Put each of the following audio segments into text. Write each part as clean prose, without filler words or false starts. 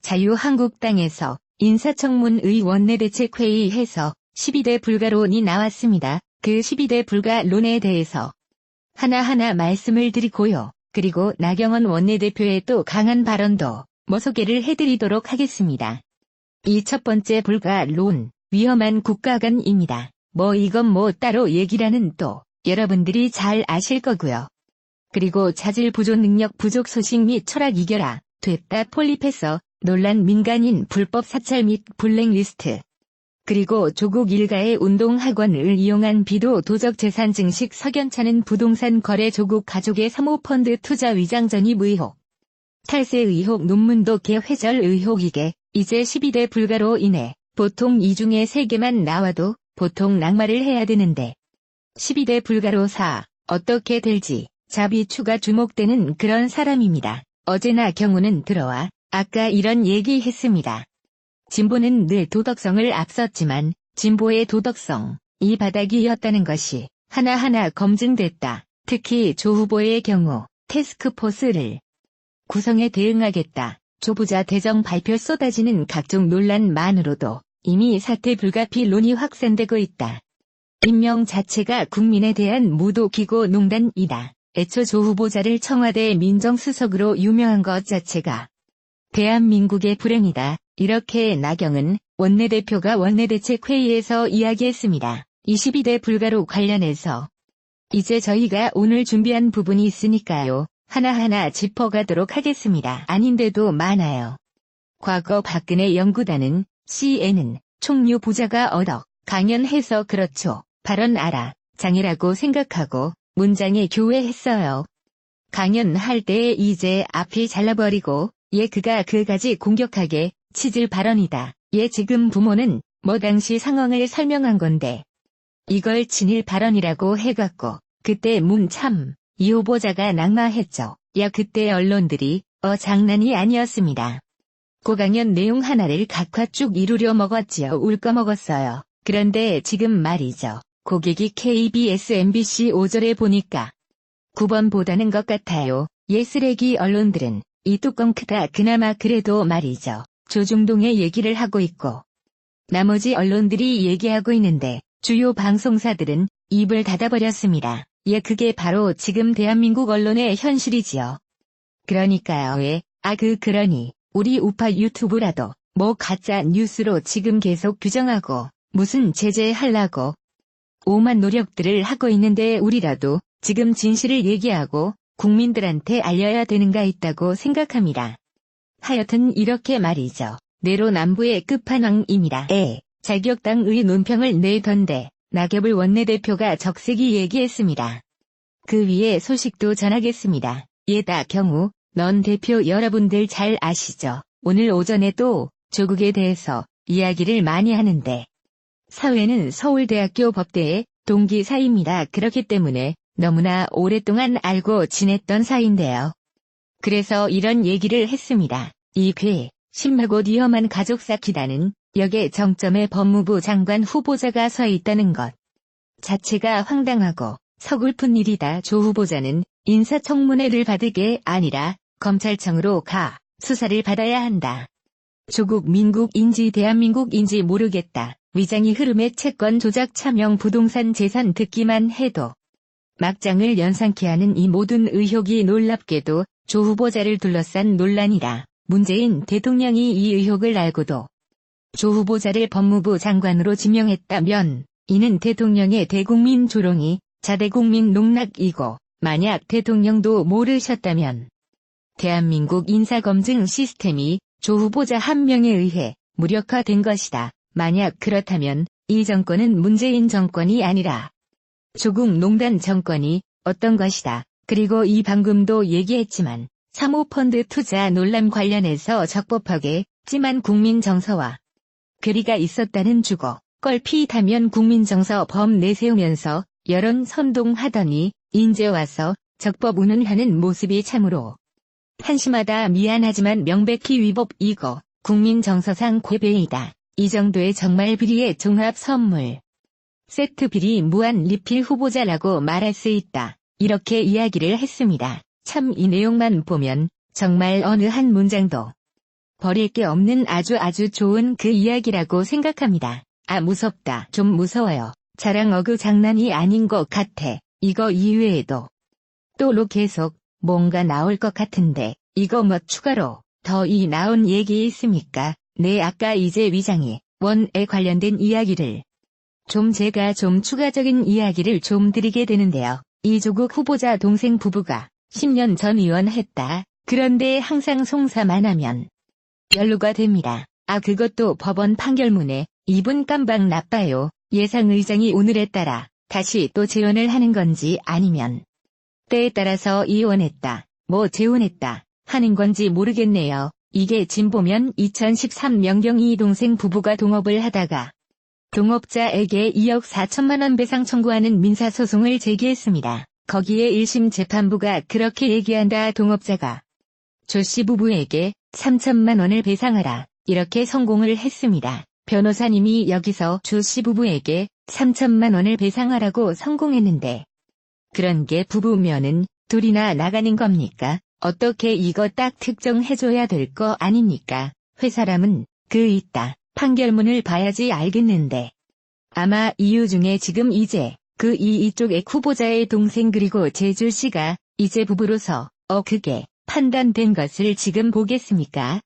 자유한국당에서 인사청문의 원내대책회의에서 12대 불가론이 나왔습니다. 그 12대 불가론에 대해서 하나하나 말씀을 드리고요. 그리고 나경원 원내대표의 또 강한 발언도 소개를 해드리도록 하겠습니다. 이 첫 번째 불가론, 위험한 국가관입니다. 이건 따로 얘기라는 또 여러분들이 잘 아실 거고요. 그리고 자질 부족 능력 부족 소식 및 철학 이겨라, 됐다 폴립해서 논란 민간인 불법 사찰 및 블랙리스트. 그리고 조국 일가의 운동학원을 이용한 비도 도적 재산 증식 석연찮은 부동산 거래 조국 가족의 사모펀드 투자 위장 전입 의혹. 탈세 의혹 논문도 개회절 의혹이게 이제 12대 불가로 인해 보통 이 중에 3개만 나와도 보통 낙마를 해야 되는데 12대 불가로 4, 어떻게 될지 자비추가 주목되는 그런 사람입니다. 어제나 경우는 들어와 아까 이런 얘기했습니다. 진보는 늘 도덕성을 앞섰지만 진보의 도덕성, 이 바닥이었다는 것이 하나하나 검증됐다. 특히 조 후보의 경우 태스크포스를 구성해 대응하겠다. 조부자 대정 발표 쏟아지는 각종 논란만으로도 이미 사퇴 불가피론이 확산되고 있다. 임명 자체가 국민에 대한 무도기고 농단이다. 애초 조 후보자를 청와대 민정수석으로 유명한 것 자체가 대한민국의 불행이다. 이렇게 나경은 원내대표가 원내대책회의에서 이야기했습니다. 22대 불가로 관련해서 이제 저희가 오늘 준비한 부분이 있으니까요. 하나하나 짚어가도록 하겠습니다. 아닌데도 많아요. 과거 박근혜 연구단은 CN은 총류 부자가 강연해서 그렇죠. 발언 알아. 장애라고 생각하고 문장에 교회했어요. 강연할 때 이제 앞이 잘라버리고 그가 그가지 공격하게 치질 발언이다. 지금 부모는 당시 상황을 설명한 건데 이걸 친일 발언이라고 해갖고 그때 이 후보자가 낙마했죠. 그때 언론들이 장난이 아니었습니다. 고강연 내용 하나를 각화 쭉 이루려 먹었지요. 울꺼먹었어요. 그런데 지금 말이죠. 고객이 KBS MBC 5절에 보니까 9번 보다는 것 같아요. 쓰레기 언론들은 이 뚜껑 크다 그나마 그래도 말이죠. 조중동의 얘기를 하고 있고 나머지 언론들이 얘기하고 있는데 주요 방송사들은 입을 닫아버렸습니다. 그게 바로 지금 대한민국 언론의 현실이지요. 그러니까요. 그러니 우리 우파 유튜브라도 가짜 뉴스로 지금 계속 규정하고 무슨 제재하려고 오만 노력들을 하고 있는데 우리라도 지금 진실을 얘기하고 국민들한테 알려야 되는가 있다고 생각합니다. 하여튼 이렇게 말이죠. 내로남불의 끝판왕입니다. 자격당의 논평을 내던데 나경원 원내대표가 적색이 얘기했습니다. 그 위에 소식도 전하겠습니다. 다 경우 넌 대표 여러분들 잘 아시죠? 오늘 오전에 또 조국에 대해서 이야기를 많이 하는데 사회는 서울대학교 법대의 동기 사이입니다. 그렇기 때문에 너무나 오랫동안 알고 지냈던 사이인데요. 그래서 이런 얘기를 했습니다. 이 심하고 위험한 가족 쌓기다는 역의 정점에 법무부 장관 후보자가 서 있다는 것 자체가 황당하고 서글픈 일이다. 조 후보자는 인사청문회를 받을 게 아니라 검찰청으로 가 수사를 받아야 한다. 조국 민국인지 대한민국인지 모르겠다. 위장이 흐름의 채권 조작 차명 부동산 재산 듣기만 해도 막장을 연상케 하는 이 모든 의혹이 놀랍게도 조 후보자를 둘러싼 논란이다. 문재인 대통령이 이 의혹을 알고도 조 후보자를 법무부 장관으로 지명했다면 이는 대통령의 대국민 조롱이 자대국민 농락이고 만약 대통령도 모르셨다면 대한민국 인사검증 시스템이 조 후보자 한 명에 의해 무력화된 것이다. 만약 그렇다면 이 정권은 문재인 정권이 아니라 조국 농단 정권이 어떤 것이다. 그리고 이 방금도 얘기했지만 사모펀드 투자 논란 관련해서 적법하게 찜한 국민 정서와 괴리가 있었다는 주거 껄핏하면 국민 정서 범 내세우면서 여론 선동하더니 인제 와서 적법 운운하는 모습이 참으로 한심하다. 미안하지만 명백히 위법이고 국민 정서상 괴배이다. 이 정도의 정말 비리의 종합 선물 세트 비리 무한 리필 후보자라고 말할 수 있다. 이렇게 이야기를 했습니다. 참 이 내용만 보면 정말 어느 한 문장도 버릴 게 없는 아주 좋은 그 이야기라고 생각합니다. 아, 무섭다. 좀 무서워요. 자랑 어그 장난이 아닌 것 같아. 이거 이외에도 또로 계속 뭔가 나올 것 같은데 이거 뭐 추가로 더 나온 얘기 있습니까? 네, 아까 이제 위장이 원에 관련된 이야기를 제가 추가적인 이야기를 드리게 되는데요. 이조국 후보자 동생 부부가 10년 전 의원했다. 그런데 항상 송사만 하면 연루가 됩니다. 아, 그것도 법원 판결문에 이분 깜박 나빠요. 예상의장이 오늘에 따라 다시 또 재원을 하는 건지 아니면 때에 따라서 이혼했다, 재혼했다 하는 건지 모르겠네요. 이게 진보면 2013 명경이 동생 부부가 동업을 하다가 동업자에게 2억 4천만 원 배상 청구하는 민사소송을 제기했습니다. 거기에 1심 재판부가 그렇게 얘기한다. 동업자가 조씨 부부에게 3천만 원을 배상하라 이렇게 선고를 했습니다. 변호사님이 여기서 조씨 부부에게 3천만 원을 배상하라고 선고했는데 그런 게 부부면은 둘이나 나가는 겁니까? 어떻게 이거 딱 특정해줘야 될 거 아닙니까? 회사람은 있다. 판결문을 봐야지 알겠는데. 아마 이유 중에 지금 이제 이쪽의 후보자의 동생 그리고 제주 씨가 이제 부부로서 그게 판단된 것을 지금 보겠습니까?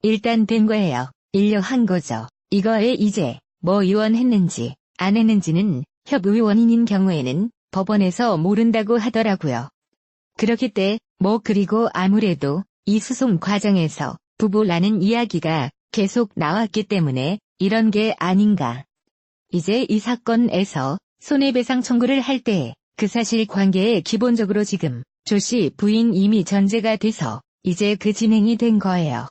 일단 된 거예요. 인력한 거죠. 이거에 이제 의원했는지 안 했는지는 협의원인인 경우에는 법원에서 모른다고 하더라고요. 그렇기 때 그리고 아무래도 이 소송 과정에서 부부라는 이야기가 계속 나왔기 때문에 이런 게 아닌가. 이제 이 사건에서 손해배상 청구를 할 때 그 사실관계에 기본적으로 지금 조씨 부인 이미 전제가 돼서 이제 진행이 된 거예요.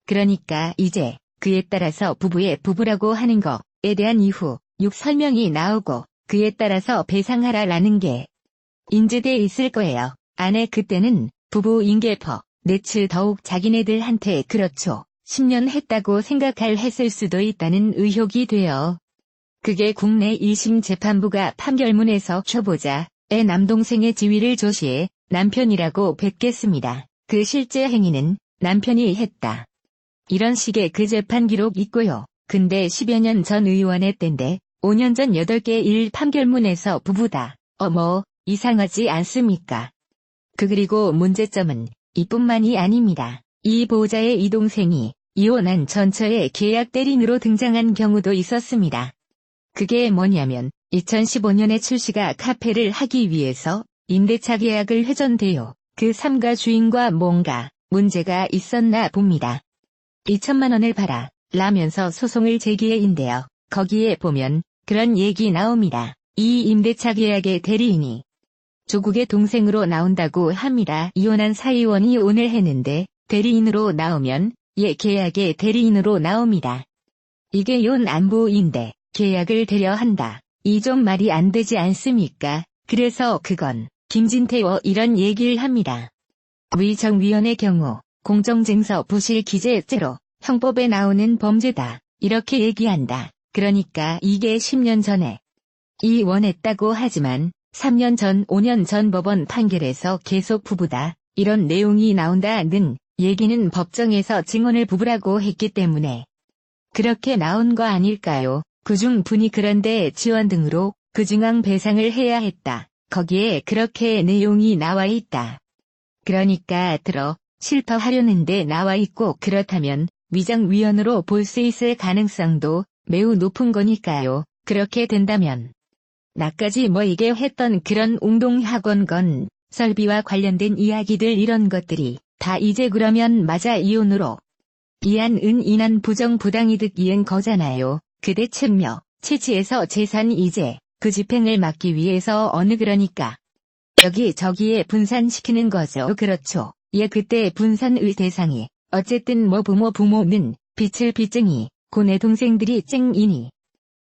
그러니까 이제 그에 따라서 부부의 부부라고 하는 거에 대한 이후 설명이 나오고 그에 따라서 배상하라라는 게 인지돼 있을 거예요. 아내 그때는 부부인 게 넷을 더욱 자기네들한테 그렇죠. 10년 했다고 했을 수도 있다는 의혹이 돼요. 그게 국내 1심 재판부가 판결문에서 초보자의 남동생의 지위를 조씨의 남편이라고 뵙겠습니다. 그 실제 행위는 남편이 했다. 이런 식의 재판 기록 있고요. 근데 10여 년 전 의원의 때인데 5년 전 8개 일 판결문에서 부부다. 이상하지 않습니까? 그리고 문제점은 이뿐만이 아닙니다. 이 보호자의 이 동생이 이혼한 전처의 계약 대리인으로 등장한 경우도 있었습니다. 그게 뭐냐면 2015년에 출시가 카페를 하기 위해서 임대차 계약을 훼손돼요. 그 삼가 주인과 뭔가 문제가 있었나 봅니다. 2천만 원을 받아 라면서 소송을 제기해인데요. 거기에 보면 그런 얘기 나옵니다. 이 임대차 계약의 대리인이 조국의 동생으로 나온다고 합니다. 이혼한 사위원이 오늘 했는데 대리인으로 나오면 계약의 대리인으로 나옵니다. 이게 안보인데 계약을 대려한다. 이 좀 말이 안 되지 않습니까? 그래서 그건 김진태와 이런 얘기를 합니다. 위정위원의 경우 공정증서 부실 기재죄로 형법에 나오는 범죄다. 이렇게 얘기한다. 그러니까 이게 10년 전에 이혼했다고 하지만 3년 전 5년 전 법원 판결에서 계속 부부다. 이런 내용이 나온다는 얘기는 법정에서 증언을 부부라고 했기 때문에 그렇게 나온 거 아닐까요? 그중 분이 그런데 지원 등으로 그중앙 배상을 해야 했다. 거기에 그렇게 내용이 나와 있다. 그러니까 실파하려는데 나와 있고 그렇다면 위정위원으로 볼 수 있을 가능성도 매우 높은 거니까요. 그렇게 된다면 나까지 이게 했던 그런 웅동학원 건 설비와 관련된 이야기들 이런 것들이 다 이제 그러면 맞아 이혼으로 이한은 인한 부정 부당이득 이은 거잖아요. 그대 측며 채취해서 재산 이제 집행을 막기 위해서 그러니까 여기저기에 분산시키는 거죠. 그렇죠. 그때 분산의 대상이 어쨌든 부모는 빚을 빚쟁이 고내 동생들이 쨍이니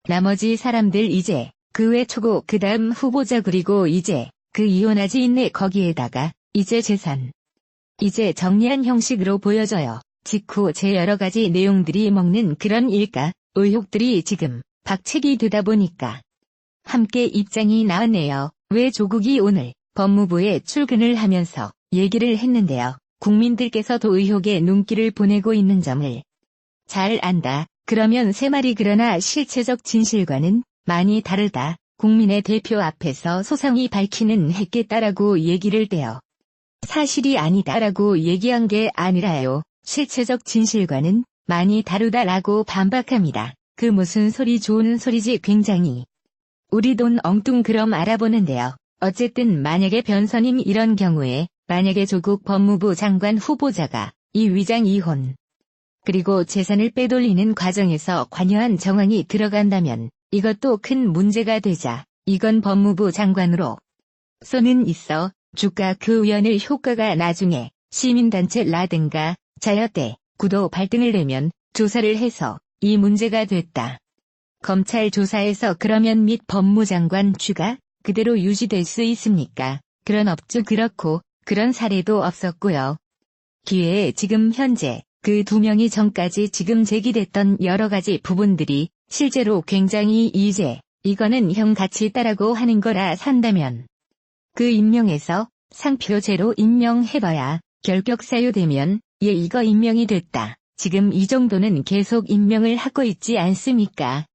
나머지 사람들 이제 외 초고 그다음 후보자 그리고 이제 이혼하지 있네. 거기에다가 이제 재산 이제 정리한 형식으로 보여져요. 직후 여러 가지 내용들이 먹는 그런 일가 의혹들이 지금 박책이 되다 보니까 함께 입장이 나왔네요. 왜 조국이 오늘 법무부에 출근을 하면서 얘기를 했는데요. 국민들께서도 의혹의 눈길을 보내고 있는 점을 잘 안다. 그러면 세 말이 그러나 실체적 진실과는 많이 다르다. 국민의 대표 앞에서 소상히 밝히는 했겠다라고 얘기를 떼어 사실이 아니다라고 얘기한 게 아니라요. 실체적 진실과는 많이 다르다라고 반박합니다. 그 무슨 소리 좋은 소리지 굉장히 우리 돈 엉뚱 그럼 알아보는데요. 어쨌든 만약에 변선임 이런 경우에 만약에 조국 법무부 장관 후보자가 이 위장 이혼 그리고 재산을 빼돌리는 과정에서 관여한 정황이 들어간다면 이것도 큰 문제가 되자 이건 법무부 장관으로 쏘는 있어 주가 그 의원의 효과가 나중에 시민단체라든가 자여대 구도 발등을 내면 조사를 해서 이 문제가 됐다. 검찰 조사에서 그러면 및 법무장관 주가 그대로 유지될 수 있습니까? 그런 없죠. 그렇고 그런 사례도 없었고요. 기회에 지금 현재 그 두 명이 전까지 지금 제기됐던 여러 가지 부분들이 실제로 굉장히 이거는 형같이 따라고 하는 거라 산다면 그 임명에서 상표제로 임명해봐야 결격 사유되면 이거 임명이 됐다. 지금 이 정도는 계속 임명을 하고 있지 않습니까?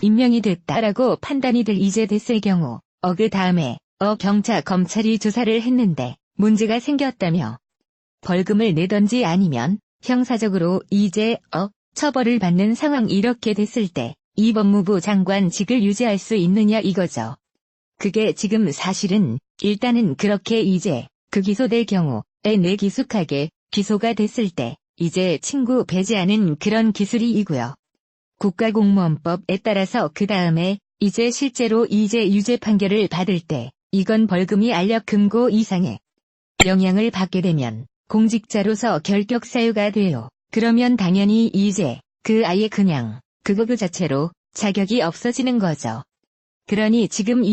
임명이 됐다라고 판단이 이제 됐을 경우 그 다음에 경찰 검찰이 조사를 했는데 문제가 생겼다며 벌금을 내던지 아니면 형사적으로 처벌을 받는 상황 이렇게 됐을 때 이 법무부 장관직을 유지할 수 있느냐 이거죠. 그게 지금 사실은 일단은 그렇게 그 기소될 경우에 내기숙하게 기소가 됐을 때 이제 친구 배제하는 그런 기술이고요. 국가공무원법에 따라서 그 다음에 실제로 유죄 판결을 받을 때 이건 벌금이 알력 금고 이상의 영향을 받게 되면 공직자로서 결격 사유가 돼요. 그러면 당연히 그 아예 그냥 그거 그 자체로 자격이 없어지는 거죠. 그러니 지금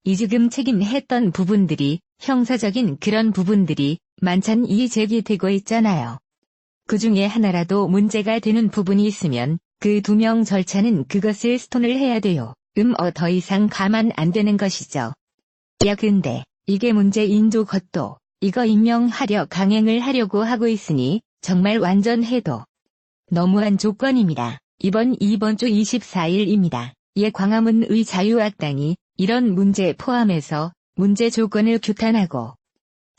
지금 책임했던 부분들이 형사적인 그런 부분들이 만찬이 제기되고 있잖아요. 그 중에 하나라도 문제가 되는 부분이 있으면 그 두 명 절차는 그것을 스톤을 해야 돼요. 더 이상 가만 안 되는 것이죠. 야 근데 이게 문제인 것도 이거 임명하려 강행을 하려고 하고 있으니 정말 완전 해도 너무한 조건입니다. 이번 주 24일입니다. 광화문의 자유학당이 이런 문제 포함해서 문제 조건을 규탄하고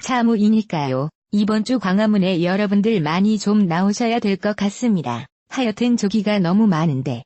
사무이니까요. 이번 주 광화문에 여러분들 많이 좀 나오셔야 될 것 같습니다. 하여튼 조기가 너무 많은데